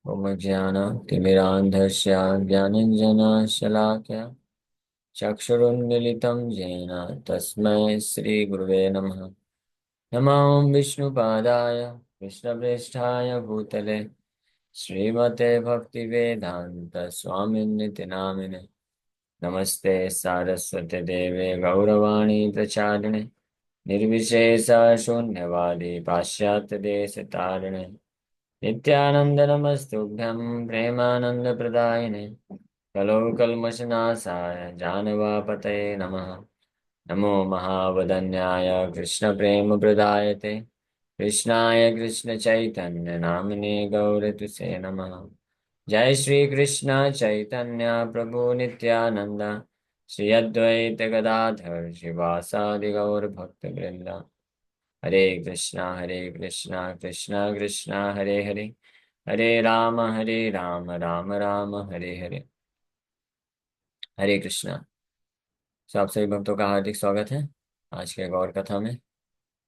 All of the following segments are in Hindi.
ओम ज्ञानतिमिरान्धस्य ज्ञानाञ्जनशलाकया चक्षुरुन्मीलितं येन तस्मै श्रीगुरुवे नमः। नमो विष्णुपादाय कृष्णप्रेष्ठाय भूतले श्रीमते भक्तिवेदान्त स्वामिन्निति नामिने। नमस्ते सारस्वते देवे गौरवाणी प्रचारिणे निर्विशेष शून्यवादी पाश्चात्य देश तारिणे नित्यानंद नमस्तुभ्यं प्रेमानंद प्रदायिने कलौ कल्मषनाशाय जानवापतये नमः। नमो महावदन्याय कृष्ण प्रेम प्रदायते कृष्णाय कृष्ण चैतन्य नामिने गौरतुसे नमः। जय श्री कृष्ण चैतन्य प्रभु नित्यानंद श्री अद्वैत गदाधर शिवासादि गौर भक्त वृंद। हरे कृष्णा कृष्णा कृष्णा हरे हरे हरे राम राम राम हरे हरे। हरे कृष्णा। सो आप सभी भक्तों का हार्दिक स्वागत है आज के गौर कथा में।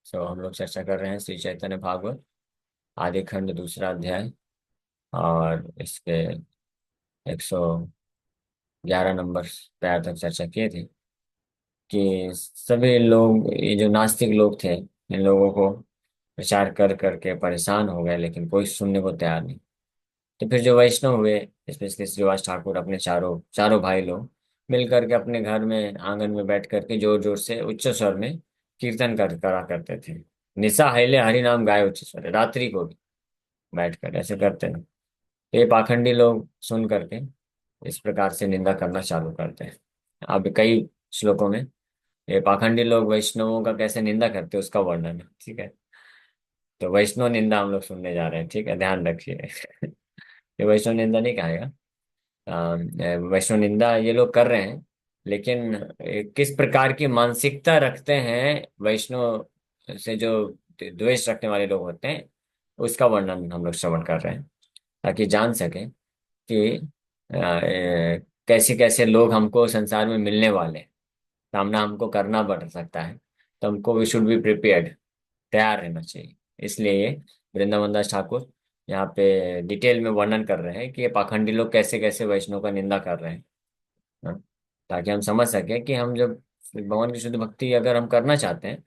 सो हम लोग चर्चा कर रहे हैं श्री चैतन्य भागवत आदि खंड दूसरा अध्याय और इसके 111 नंबर पैर तक चर्चा किए थे कि सभी लोग ये जो नास्तिक लोग थे इन लोगों को प्रचार कर करके परेशान हो गए लेकिन कोई सुनने को तैयार नहीं। तो फिर जो वैष्णव हुए स्पेशली श्रीवास ठाकुर अपने चारों चारों भाई लोग मिल करके अपने घर में आंगन में बैठ करके जोर जोर से उच्च स्वर में कीर्तन करा करते थे। निशा हिले हरि नाम गाए उच्च स्वर रात्रि को भी बैठ कर ऐसे करते हैं। तो ये पाखंडी लोग सुन करके इस प्रकार से निंदा करना चालू करते हैं। अब कई श्लोकों में ये पाखंडी लोग वैष्णवों का कैसे निंदा करते हैं उसका वर्णन है। ठीक है, तो वैष्णव निंदा हम लोग सुनने जा रहे हैं। ठीक है, ध्यान रखिए। ये वैष्णव निंदा नहीं कहेगा। वैष्णव निंदा ये लोग कर रहे हैं लेकिन किस प्रकार की मानसिकता रखते हैं वैष्णव से जो द्वेष रखने वाले लोग होते हैं उसका वर्णन हम लोग श्रवण कर रहे हैं ताकि जान सकें कि कैसे कैसे लोग हमको संसार में मिलने वाले हैं, सामना हमको करना पड़ सकता है। तो हमको वी शुड बी प्रिपेयर्ड, तैयार रहना चाहिए। इसलिए ये वृंदावन दास ठाकुर यहाँ पे डिटेल में वर्णन कर रहे हैं कि ये पाखंडी लोग कैसे कैसे वैष्णव का निंदा कर रहे हैं। हाँ? ताकि हम समझ सकें कि हम जब भगवान की शुद्ध भक्ति अगर हम करना चाहते हैं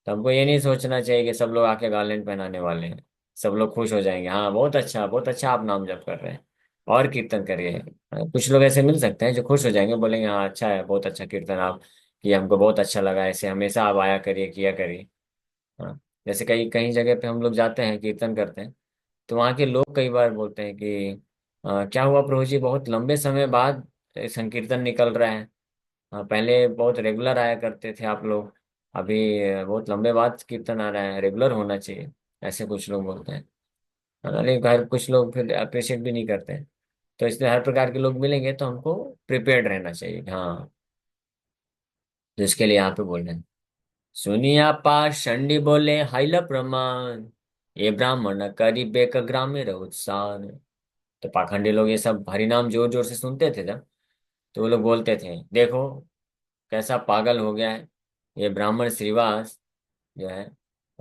तो हमको ये नहीं सोचना चाहिए कि सब लोग आके गार्लैंड पहनाने वाले हैं, सब लोग खुश हो जाएंगे, हाँ बहुत अच्छा आप नाम जप कर रहे हैं और कीर्तन करिए। कुछ लोग ऐसे मिल सकते हैं जो खुश हो जाएंगे, बोलेंगे हाँ अच्छा है, बहुत अच्छा कीर्तन आप किए, हमको बहुत अच्छा लगा, ऐसे हमेशा आप आया करिए किया करिए। हाँ, जैसे कई कई जगह पे हम लोग जाते हैं कीर्तन करते हैं तो वहाँ के लोग कई बार बोलते हैं कि क्या हुआ प्रभु जी, बहुत लंबे समय बाद संकीर्तन निकल रहा है। पहले बहुत रेगुलर आया करते थे आप लोग, अभी बहुत लंबे बाद कीर्तन आ रहा है, रेगुलर होना चाहिए, ऐसे कुछ लोग बोलते हैं। लेकिन हर कुछ लोग फिर अप्रिशिएट भी नहीं करते हैं। तो इसलिए हर प्रकार के लोग मिलेंगे तो हमको प्रिपेयर्ड रहना चाहिए। हाँ, तो इसके लिए यहाँ पे बोल रहे हैं, सुनिया पाषंडी बोले हाइला प्रमाण ये ब्राह्मण करी ग्रामीण उत्साह। तो पाखंडी लोग ये सब हरिनाम जोर जोर से सुनते थे जब, तो वो लोग बोलते थे देखो कैसा पागल हो गया है ये ब्राह्मण श्रीवास जो है,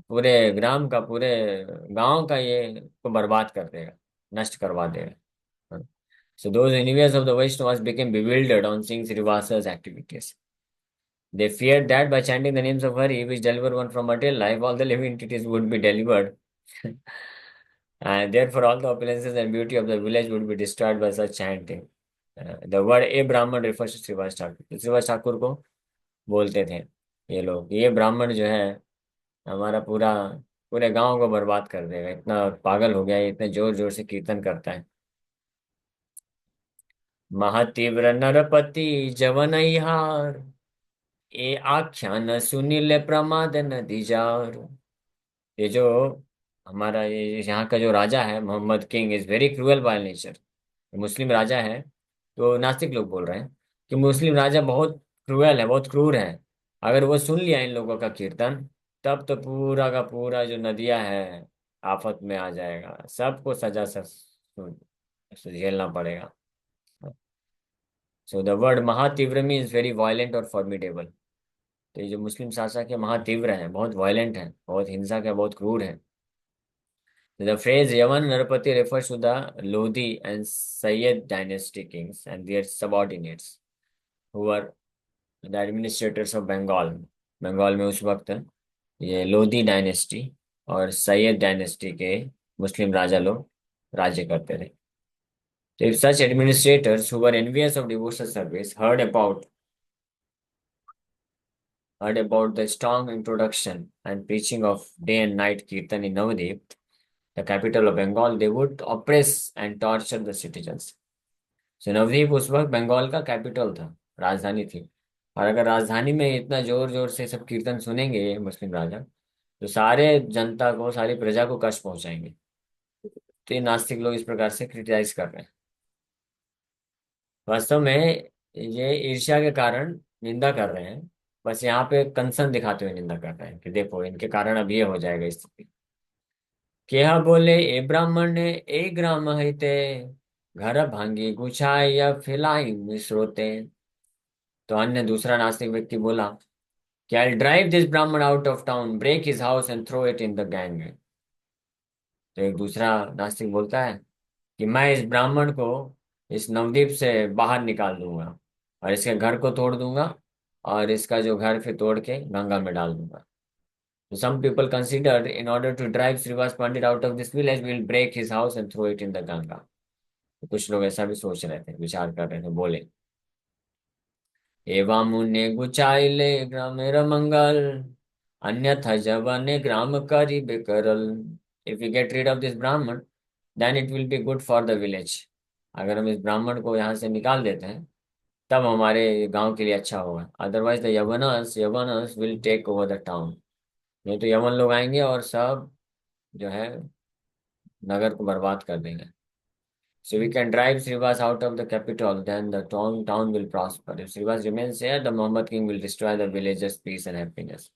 पूरे ग्राम का पूरे गांव का ये को बर्बाद कर देगा, नष्ट करवा देगा। So those enemies of the Vaishnavas became bewildered on seeing Srivasa's activities. They feared that by chanting the names of Hari, which deliver one from material life, all the living entities would be delivered. And therefore, all the opulences and beauty of the village would be destroyed by such chanting. The word a Brahman refers to Srivas Thakur. Srivas Thakur को बोलते थे ये लोग, ये ब्राह्मण जो है हमारा पूरा पूरे गांव को बर्बाद कर देगा, इतना पागल हो गया है, इतने जोर जोर से कीर्तन करता है। महातीव्र नरपति जवनहार ये आख्यान सुनील प्रमाद नदी जार। ये जो हमारा ये यहाँ का जो राजा है Mohammed king is very cruel by nature. Muslim राजा है, तो नास्तिक लोग बोल रहे हैं कि मुस्लिम राजा बहुत क्रूअल है, बहुत क्रूर है। अगर वो सुन लिया इन लोगों का कीर्तन तब तो पूरा का पूरा जो नदियां है आफत में आ जाएगा, सबको सजा झेलना पड़ेगा। सो द वर्ड महातीव्र मीन्स वेरी वायलेंट और फॉर्मिडेबल। तो ये जो मुस्लिम शासक है महातीव्र है, बहुत वायलेंट है, बहुत हिंसक है, बहुत क्रूर है। The phrase Yavan Narapati refers to the Lodi and Sayyid dynasty kings and their subordinates who were the administrators of Bengal. Bengal में उस वक्त ये लोधी डायनेस्टी और सैयद डायनेस्टी के मुस्लिम राजा लोग राज्य करते थे. So if such administrators who were envious of devotional service heard about the strong introduction and preaching of day and night kirtan in Navadip, the capital of Bengal, they would oppress and torture the citizens. So Navdeep उस वक्त बंगाल का कैपिटल था, राजधानी थी. और अगर राजधानी में इतना जोर जोर से सब कीर्तन सुनेंगे ये मुस्लिम राजा, तो सारे जनता को, सारी प्रजा को कष्ट पहुंचाएंगे. तो ये नास्तिक लोग इस प्रकार से क्रिटिसाइज कर रहे हैं. वास्तव में ये ईर्ष्या के कारण निंदा कर रहे हैं. बस यहाँ पे कंसर्न दिखाते हुए निंदा कर रहे हैं कि देखो इनके कारण अब ये हो जाएगा स्थिति. क्या बोले ए ब्राह्मण ने ए ग्राम हिते घर भांगी गुछाई या फिलाई मिश्रोते. तो अन्य दूसरा नास्तिक व्यक्ति बोला कि I drive this Brahmin out of town, break his house and throw it in the Ganga. तो एक दूसरा नास्तिक बोलता है कि मैं इस ब्राह्मण को इस नवद्वीप से बाहर निकाल दूंगा और इसके घर को तोड़ दूंगा और इसका जो घर फिर तोड़ के गंगा में डाल दूंगा. So some people considered in order to drive Srivas Pandit out of this village, we'll break his house and throw it in the Ganga. तो कुछ लोग ऐसा भी सोच रहे थे, विचार कर रहे थे. बोले एवं मुन्ने गुचाइले ग्रामेर मंगल अन्यथा जवने ग्राम करी Becquerel. If we get rid of this Brahman, then it will be good for the village. अगर हम इस ब्राह्मण को यहाँ से निकाल देते हैं तब हमारे गांव के लिए अच्छा होगा. अदरवाइज द यवनस will take over the town. नहीं तो यवन लोग आएंगे और सब जो है नगर को बर्बाद कर देंगे. So we can drive Srivas out of the capital, then the town will prosper. If Srivas remains here, the Mohammed king will destroy the village's peace and happiness.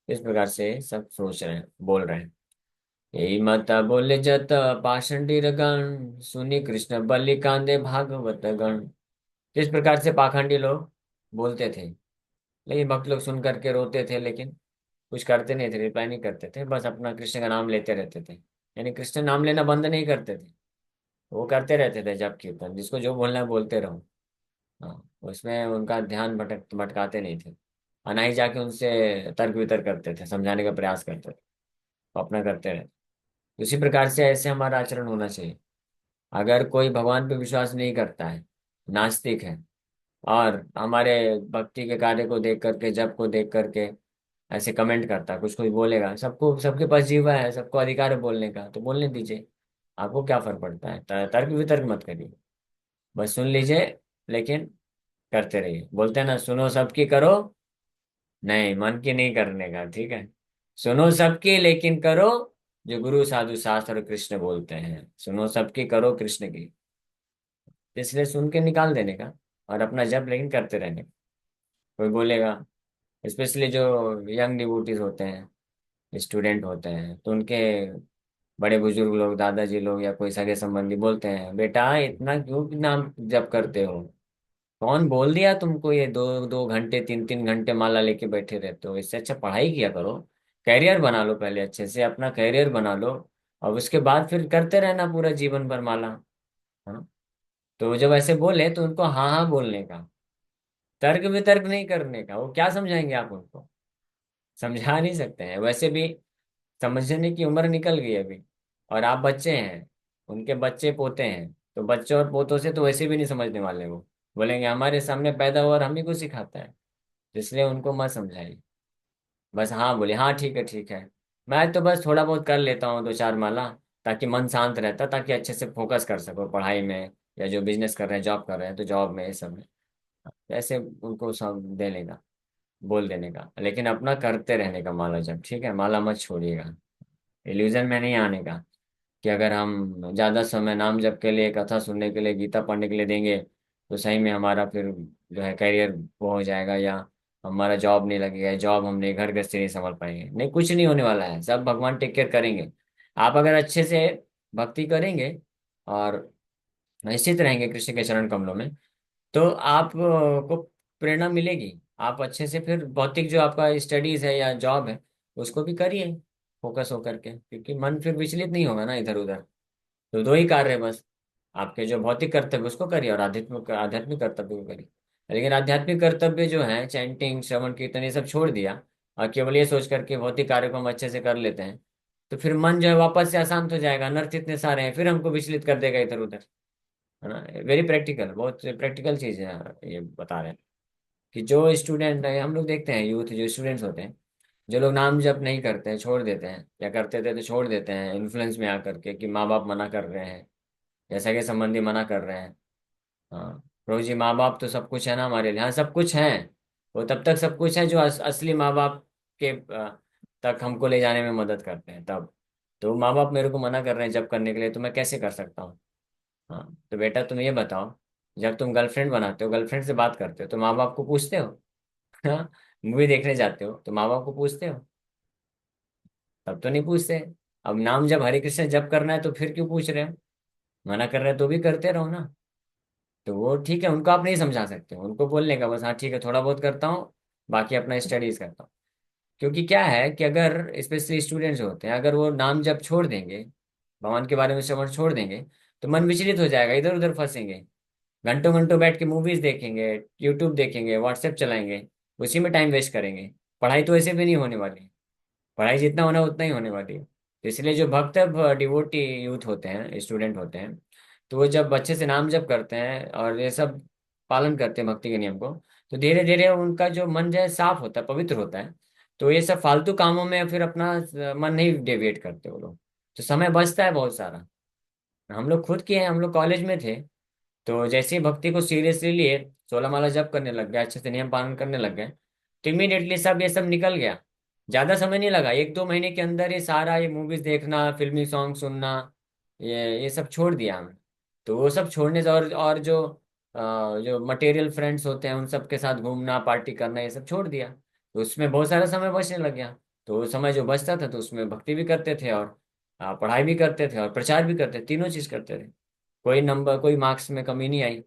इस प्रकार से सब सोच रहे हैं, बोल रहे हैं. यही मत बोले जत पाषंडी गण सुनी कृष्ण बलि कांदे भागवत गण. इस प्रकार से पाखंडी लोग बोलते थे, लेकिन भक्त लोग सुन करके रोते थे, लेकिन कुछ करते नहीं थे, रिप्लाई नहीं करते थे, बस अपना कृष्ण का नाम लेते रहते थे. यानी कृष्ण नाम लेना बंद नहीं करते थे, वो करते रहते थे जब कीर्तन, जिसको जो बोलना है बोलते रहो. हाँ, उसमें उनका ध्यान भटकाते नहीं थे. अनाई जाके उनसे तर्क वितर्क करते थे, समझाने का प्रयास करते थे, तो अपना करते रहे. उसी प्रकार से ऐसे हमारा आचरण होना चाहिए. अगर कोई भगवान पे विश्वास नहीं करता है, नास्तिक है, और हमारे भक्ति के कार्य को देख करके, जप को देख करके ऐसे कमेंट करता है, कुछ कुछ बोलेगा, सबको, सबके पास जीवा है, सबको अधिकार है बोलने का, तो बोलने दीजिए. आपको क्या फर्क पड़ता है? तर्क वितर्क मत करिए, बस सुन लीजिए, लेकिन करते रहिए. बोलते हैं ना, सुनो सबकी करो, नहीं मन की नहीं करने का, ठीक है. सुनो सबकी लेकिन करो जो गुरु साधु शास्त्र और कृष्ण बोलते हैं. सुनो सबकी करो कृष्ण की. इसलिए सुन के निकाल देने का और अपना जप लेकिन करते रहने का. कोई बोलेगा, स्पेशली जो यंग डिवोटीज होते हैं, स्टूडेंट होते हैं, तो उनके बड़े बुजुर्ग लोग, दादाजी लोग या कोई सगे संबंधी बोलते हैं, बेटा इतना क्यों नाम जप करते हो? कौन बोल दिया तुमको ये 2 2 घंटे 3 3 घंटे माला लेके बैठे रहते हो? इससे अच्छा पढ़ाई किया करो, कैरियर बना लो, पहले अच्छे से अपना कैरियर बना लो, और उसके बाद फिर करते रहना पूरा जीवन भर माला. हाँ, तो जब ऐसे बोले तो उनको हाँ हाँ बोलने का, तर्क वितर्क नहीं करने का. वो क्या समझाएंगे आप उनको? समझा नहीं सकते हैं. वैसे भी समझने की उम्र निकल गई अभी, और आप बच्चे हैं, उनके बच्चे पोते हैं, तो बच्चों और पोतों से तो वैसे भी नहीं समझने वाले. वो बोलेंगे हमारे सामने पैदा हुआ और हम ही को सिखाता है, इसलिए उनको मत समझाइए. बस हाँ बोले, हाँ ठीक है ठीक है. मैं तो बस थोड़ा बहुत कर लेता हूँ 2 4 माला, ताकि मन शांत रहता, ताकि अच्छे से फोकस कर सको पढ़ाई में, या जो बिजनेस कर रहे हैं, जॉब कर रहे हैं तो जॉब में, ये सब में. ऐसे उनको सब दे लेगा, बोल देने का, लेकिन अपना करते रहने का माला जब, ठीक है, माला मत छोड़िएगा. इल्यूजन में नहीं आने का कि अगर हम ज्यादा समय नाम जप के लिए, कथा सुनने के लिए, गीता पढ़ने के लिए देंगे तो सही में हमारा फिर जो है करियर वो हो जाएगा, या हमारा जॉब नहीं लगेगा, जॉब हम नहीं, घर गृहस्थी नहीं संभाल पाएंगे. नहीं, कुछ नहीं होने वाला है, सब भगवान टेक केयर करेंगे. आप अगर अच्छे से भक्ति करेंगे और निश्चित रहेंगे कृष्ण के चरण कमलों में, तो आप को प्रेरणा मिलेगी. आप अच्छे से फिर भौतिक जो आपका स्टडीज है या जॉब है उसको भी करिए, फोकस होकर के, क्योंकि मन फिर विचलित नहीं होगा ना इधर उधर। तो दो ही कार्य है बस, आपके जो भौतिक कर्तव्य उसको करिए और आध्यात्मिक आध्यात्मिक कर्तव्य को करिए। लेकिन आध्यात्मिक कर्तव्य जो है, चैंटिंग, श्रवण कीर्तन, ये सब छोड़ दिया और केवल ये सोच करके भौतिक कार्य को हम अच्छे से कर लेते हैं, तो फिर मन जो है वापस से अशांत हो जाएगा। अनर्थ इतने सारे हैं, फिर हमको विचलित कर देगा इधर उधर, है ना। वेरी प्रैक्टिकल, बहुत प्रैक्टिकल चीज है ये बता रहे हैं। कि जो स्टूडेंट है, हम लोग देखते हैं यूथ जो स्टूडेंट्स होते हैं, जो लोग नाम जप नहीं करते हैं, छोड़ देते हैं, या करते थे तो छोड़ देते हैं इन्फ्लुएंस में आकर के, कि माँ बाप मना कर रहे हैं, जैसा कि संबंधी मना कर रहे हैं। हाँ प्रभु जी, माँ बाप तो सब कुछ है ना हमारे लिए। हाँ सब कुछ है, वो तब तक सब कुछ है जो असली माँ बाप के तक हमको ले जाने में मदद करते हैं तब। तो माँ बाप मेरे को मना कर रहे हैं जब करने के लिए, तो मैं कैसे कर सकता हूँ। हाँ तो बेटा तुम ये बताओ, जब तुम गर्लफ्रेंड बनाते हो, गर्लफ्रेंड से बात करते हो, तो माँ बाप को पूछते हो? हाँ, मूवी देखने जाते हो तो माँ बाप को पूछते हो? तब तो नहीं पूछते। अब नाम जब हरे कृष्ण जब करना है तो फिर क्यों पूछ रहे हो? मना कर रहे हो तो भी करते रहो ना। तो वो ठीक है, उनको आप नहीं समझा सकते, उनको बोलने का बस, हाँ ठीक है थोड़ा बहुत करता हूँ, बाकी अपना स्टडीज करता हूँ। क्योंकि क्या है कि अगर स्पेशली स्टूडेंट्स होते हैं, अगर वो नाम जब छोड़ देंगे, भगवान के बारे में श्रवण छोड़ देंगे, तो मन विचलित हो जाएगा, इधर उधर फंसेंगे, घंटों घंटों बैठ के मूवीज देखेंगे, यूट्यूब देखेंगे, व्हाट्सएप चलाएंगे, उसी में टाइम वेस्ट करेंगे। पढ़ाई तो ऐसे भी नहीं होने वाली, पढ़ाई जितना होना उतना ही होने वाली है। तो इसलिए जो भक्त डिवोटी यूथ होते हैं, स्टूडेंट होते हैं, तो वो जब अच्छे से नाम जप करते हैं और ये सब पालन करते हैं भक्ति के नियम को, तो धीरे धीरे उनका जो मन जो है साफ होता है, पवित्र होता है। तो ये सब फालतू कामों में फिर अपना मन नहीं डेविएट करते वो लोग, तो समय बचता है बहुत सारा। हम लोग खुद किए हैं, हम लोग कॉलेज में थे, तो जैसे ही भक्ति को सीरियसली लिए, 16 माला जप करने लग गए, अच्छे से नियम पालन करने लग गए, तो इमीडिएटली सब ये सब निकल गया। ज्यादा समय नहीं लगा, 1-2 महीने के अंदर ये सारा, ये मूवीज देखना, फिल्मी सॉन्ग सुनना, ये सब छोड़ दिया हमने। तो वो सब छोड़ने से, और जो मटेरियल फ्रेंड्स होते हैं उन सब के साथ घूमना, पार्टी करना, ये सब छोड़ दिया। तो उसमें बहुत सारा समय बचने लग गया। तो वो समय जो बचता था, तो उसमें भक्ति भी करते थे और पढ़ाई भी करते थे और प्रचार भी करते थे, तीनों चीज करते थे। कोई नंबर, कोई मार्क्स में कमी नहीं आई।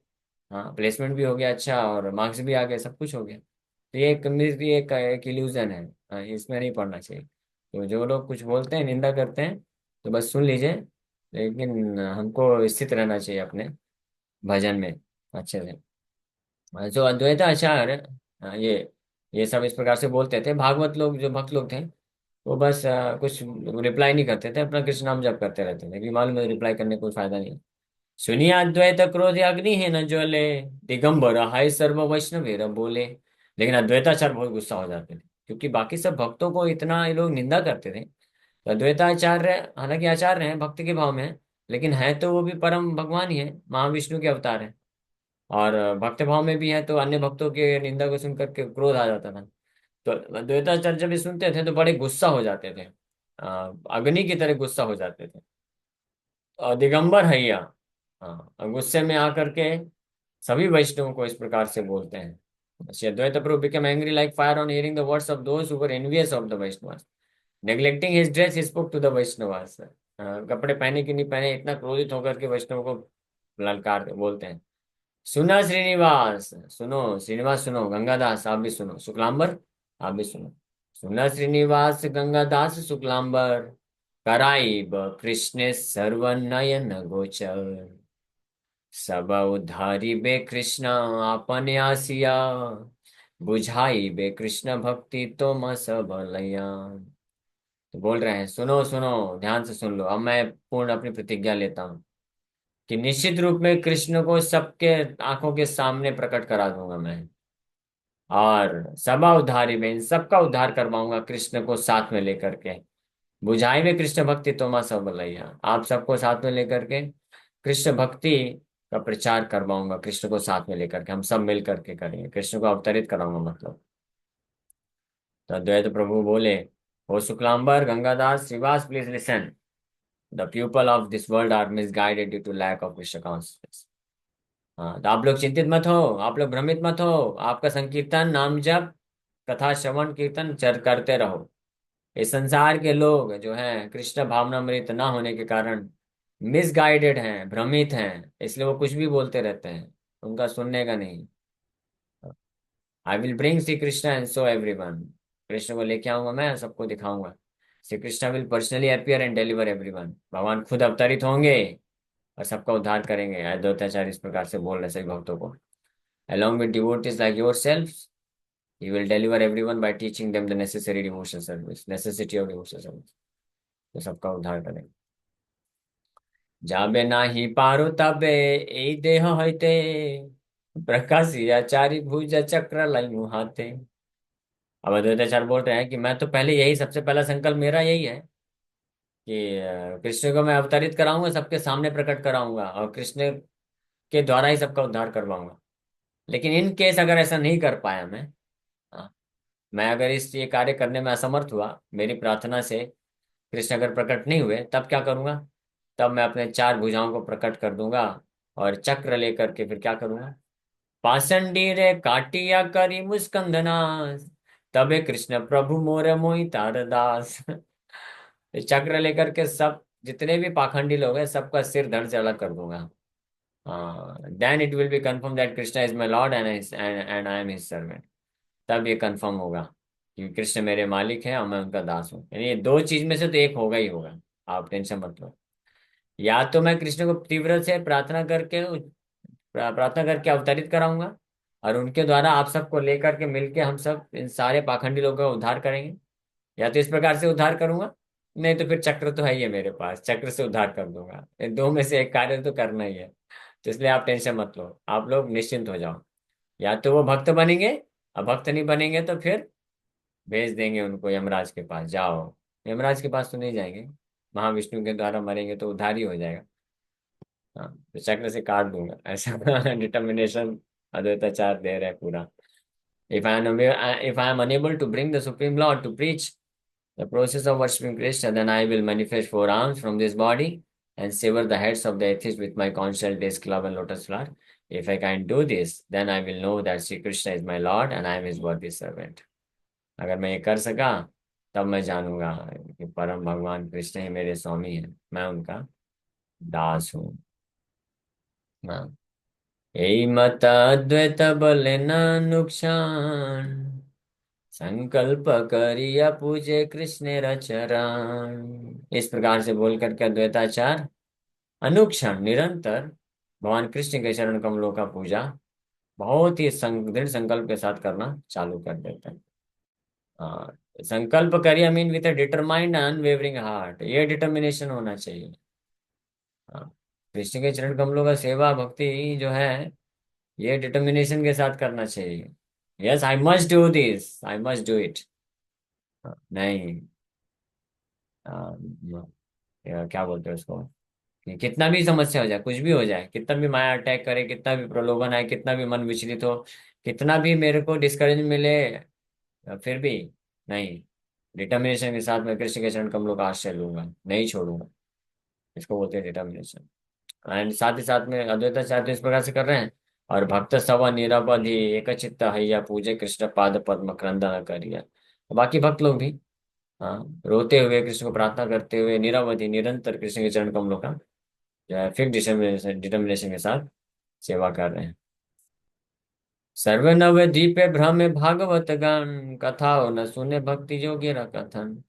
हाँ प्लेसमेंट भी हो गया अच्छा, और मार्क्स भी आ गए, सब कुछ हो गया। तो ये एक इल्यूजन है। हाँ, इसमें नहीं पढ़ना चाहिए। तो जो लोग कुछ बोलते हैं, निंदा करते हैं, तो बस सुन लीजिए, लेकिन हमको स्थित रहना चाहिए अपने भजन में अच्छे से। जो अद्वैत आचार्य, ये सब इस प्रकार से बोलते थे। भागवत लोग, जो भक्त लोग थे, वो बस कुछ रिप्लाई नहीं करते थे, अपना कृष्ण नाम जप करते रहते थे, कि मालूम है रिप्लाई करने का कोई फायदा नहीं। सुनिए अद्वैत क्रोध अग्नि है न ज्वले, दिगंबर हाय सर्व वैष्णवेर बोले। लेकिन अद्वैताचार्य बहुत गुस्सा हो जाते थे, क्योंकि बाकी सब भक्तों को इतना ये लोग निंदा करते थे। तो अद्वैताचार्य हालांकि आचार्य हैं, भक्ति के भाव में हैं, लेकिन है तो वो भी परम भगवान ही है, महाविष्णु के अवतार है। और भक्त भाव में भी है, तो अन्य भक्तों के निंदा को सुनकर के क्रोध आ जाता था। तो अद्वैताचार्य जब भी सुनते थे तो बड़े गुस्सा हो जाते थे, अग्नि की तरह गुस्सा हो जाते थे। और दिगंबर हैया, हाँ, और गुस्से में आकर के सभी वैष्णवों को इस प्रकार से बोलते हैं। श्री अद्वैत प्रभु became angry like fire on hearing the words of those who were envious of the Vaishnavas. Neglecting his dress, he spoke to the Vaishnavas. कपड़े पहने कि नहीं पहने, इतना क्रोधित होकर के वैष्णव को ललकार बोलते हैं। सुना श्रीनिवास, सुनो श्रीनिवास, सुनो गंगादास, आप भी सुनो, शुक्लांबर आप भी सुनो। सुना श्रीनिवास गंगादास शुक्लांबर, कराइब कृष्ण सर्वनयन गोचर, सब उद्धारी बे कृष्ण आपने आसिया, बुझाई बे कृष्ण भक्ति तो सब लया। तो बोल रहे हैं, सुनो सुनो, ध्यान से सुन लो, अब मैं पूर्ण अपनी प्रतिज्ञा लेता हूँ कि निश्चित रूप में कृष्ण को सबके आंखों के सामने प्रकट करा दूंगा मैं, और सबा उद्धारी में इन सबका उद्धार करवाऊंगा कृष्ण को साथ में लेकर के। बुझाई में कृष्ण भक्ति तोमा सब भलैया, आप सबको साथ में लेकर के कृष्ण भक्ति का प्रचार करवाऊंगा, कृष्ण को साथ में लेकर के हम सब मिल करके करेंगे, कृष्ण को अवतरित कराऊंगा मतलब। तो अद्वैत प्रभु बोले, O Shuklambar Gangadas Shrivas, please listen. The people of this world are misguided due to lack of Krishna consciousness. हाँ तो आप लोग चिंतित मत हो, आप लोग भ्रमित मत हो, आपका संकीर्तन, नाम जप, कथा श्रवण कीर्तन चर करते रहो। इस संसार के लोग जो हैं, कृष्ण भावनामृत ना होने के कारण मिसगाइडेड हैं, भ्रमित हैं, इसलिए वो कुछ भी बोलते रहते हैं, उनका सुनने का नहीं। I will bring Shri Krishna and show everyone, Krishna को लेके आऊंगा मैं, सबको दिखाऊंगा। Shri Krishna will personally appear and deliver everyone, भगवान खुद अवतरित होंगे और सबका उद्धार करेंगे। अद्वैताचार्य इस प्रकार से बोल रहे सभी भक्तों को। Along with devotees like yourselves, he will deliver everyone by teaching them the necessary devotional service, necessity of devotional service। तो सबका उद्धार करेंगे। जाबे नाही पारो तबे ए देह हईते, प्रकाशिया चारि भुज चक्र लाई मुहाते। अब अद्वैताचार्य बोल रहे हैं कि मैं तो पहले यही, सबसे पहला संकल्प मेरा यही है कि कृष्ण को मैं अवतरित कराऊंगा, सबके सामने प्रकट कराऊंगा और कृष्ण के द्वारा ही सबका उद्धार करवाऊंगा। लेकिन इन केस अगर ऐसा नहीं कर पाया मैं, हाँ, मैं अगर इस ये कार्य करने में असमर्थ हुआ, मेरी प्रार्थना से कृष्ण अगर प्रकट नहीं हुए, तब क्या करूंगा? तब मैं अपने चार भुजाओं को प्रकट कर दूंगा और चक्र लेकर के फिर क्या करूंगा? पाषंडी रे काटिया करी मुस्कंदनास, तबे कृष्ण प्रभु मोरे मोहि तार दास। इस चक्र लेकर के सब जितने भी पाखंडी लोग हैं सबका सिर धड़ से अलग कर दूंगा। Then it will be confirm that Krishna is my lord and I am his servant. तब ये कंफर्म होगा कि कृष्ण मेरे मालिक हैं और मैं उनका दास हूँ। यानी ये दो चीज में से तो एक होगा ही होगा, आप टेंशन मत लो। या तो मैं कृष्ण को तीव्र से प्रार्थना करके अवतरित कराऊंगा और उनके द्वारा आप सबको लेकर के मिलके हम सब इन सारे पाखंडी लोगों का उद्धार करेंगे, या तो इस प्रकार से उद्धार करूंगा, नहीं तो फिर चक्र तो है ही है मेरे पास, चक्र से उद्धार कर दूंगा। इन दो में से एक कार्य तो करना ही है। तो इसलिए आप टेंशन मत लो, आप लोग निश्चिंत हो जाओ। या तो वो भक्त बनेंगे, अब भक्त नहीं बनेंगे तो फिर भेज देंगे उनको यमराज के पास, जाओ। यमराज के पास तो नहीं जाएंगे, महाविष्णु के द्वारा मरेंगे तो उद्धार ही हो जाएगा। हाँ, तो चक्र से काट दूंगा ऐसा डिटर्मिनेशन अद्वैताचार्य दे रहे हैं पूरा। If I am unable to bring the Supreme Lord to preach the process of worshiping Krishna, then I will manifest four arms from this body and sever the heads of the atheists with my conch shell, disc, club, and lotus flower. If I can do this, then I will know that Sri Krishna is my Lord and I am his worthy servant। अगर मैं ये कर सका तब मैं जानूंगा कि परम भगवान कृष्ण ही मेरे स्वामी हैं, मैं उनका दास हूँ। हाँ, यही मत अद्वैत बोले ना नुकसान, संकल्प करिया पूजे कृष्ण रचरण। इस प्रकार से बोल करके अद्वैताचार्य अनुक्षण निरंतर भगवान कृष्ण के चरण कमलों का पूजा बहुत ही दृढ़ संकल्प के साथ करना चालू कर देते हैं। हाँ, संकल्प करिए mean with a determined unwavering heart, ये डिटर्मिनेशन होना चाहिए। हाँ, कृष्ण के चरण कमलों का सेवा भक्ति जो है ये डिटर्मिनेशन के साथ करना चाहिए। Yes, I must do this, I must do it. नहीं, क्या बोलते हैं उसको, कि कितना भी समस्या हो जाए, कुछ भी हो जाए, कितना भी माया अटैक करे, कितना भी प्रलोभन आए, कितना भी मन विचलित हो, कितना भी मेरे को डिस्करेज मिले, फिर भी नहीं, डिटर्मिनेशन के साथ मैं कृष्ण के चरण कमलों का आश्रय लूंगा, नहीं छोड़ूंगा। इसको बोलते हैं डिटर्मिनेशन। एंड साथ ही साथ में अद्वैताचार्य तो इस प्रकार से कर रहे हैं। और भक्त सव निरवधि एक चित्त हैया पूजे कृष्ण पाद पद्म क्रंदन करिया। बाकी भक्त लोग भी, हाँ, रोते हुए कृष्ण को प्रार्थना करते हुए निरवधि निरंतर कृष्ण के चरण कमलों का जो है फिर डिटर्मिनेशन डिटर्मिनेशन के साथ सेवा कर रहे हैं। सर्व नव दीपे भ्रमे भागवत गान, कथा न सुने भक्ति योगी कथन।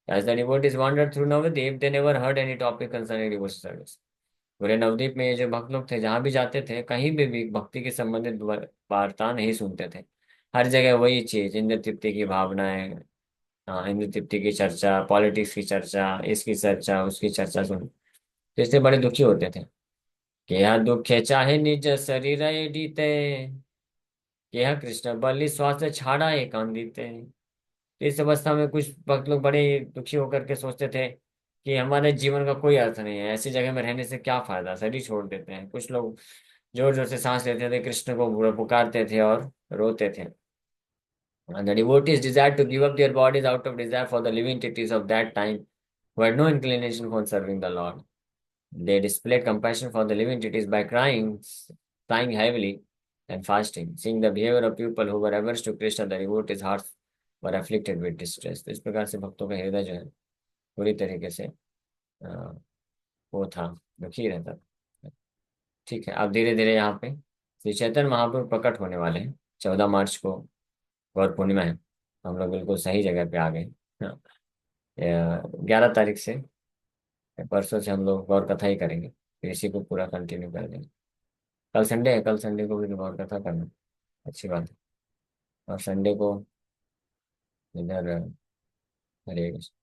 As the devotees wandered through Navadip, they never heard any topic concerning devotional service। पूरे नवद्वीप में ये जो भक्त लोग थे, जहां भी जाते थे, कहीं भी भक्ति के संबंधित वार्ता नहीं सुनते थे। हर जगह वही चीज, इंद्र तृप्ति की भावनाएं, हाँ, इंद्र तृप्ति की चर्चा, पॉलिटिक्स की चर्चा, इसकी चर्चा, उसकी चर्चा सुन, तो इससे बड़े दुखी होते थे। कि यह दुख चाहे निज शरीर डीते, कि यह कृष्ण बलि स्वास्थ्य छाड़ा एकांदिते। इस अवस्था में कुछ भक्त लोग बड़े दुखी होकर के सोचते थे कि हमारे जीवन का कोई अर्थ नहीं है, ऐसी जगह में रहने से क्या फायदा, शरीर छोड़ देते हैं। कुछ लोग जोर जोर से सांस लेते थे, कृष्ण को पुकारते थे और रोते थे। And the devotees desired to give up their bodies out of desire for the living deities of that time who had no inclination for serving the Lord. They displayed compassion for the living deities by crying heavily and fasting. Seeing the behavior of people who were averse to Krishna, the devotees' hearts were afflicted with distress। तो इस प्रकार से भक्तों का हृदय जो है पूरी तरीके से अ, वो था, दुखी रहता था। ठीक है, अब धीरे धीरे यहाँ पे श्री चैतन्य महाप्रभु प्रकट होने वाले हैं। 14 मार्च को गौर पूर्णिमा है, हम लोग बिल्कुल सही जगह पे आ गए। हाँ, 11 तारीख से, परसों से हम लोग गौर कथा ही करेंगे, फिर इसी को पूरा कंटिन्यू कर देंगे। कल संडे है, कल संडे को भी गौर कथा करना, अच्छी बात है। और संडे को इधर रहेगा।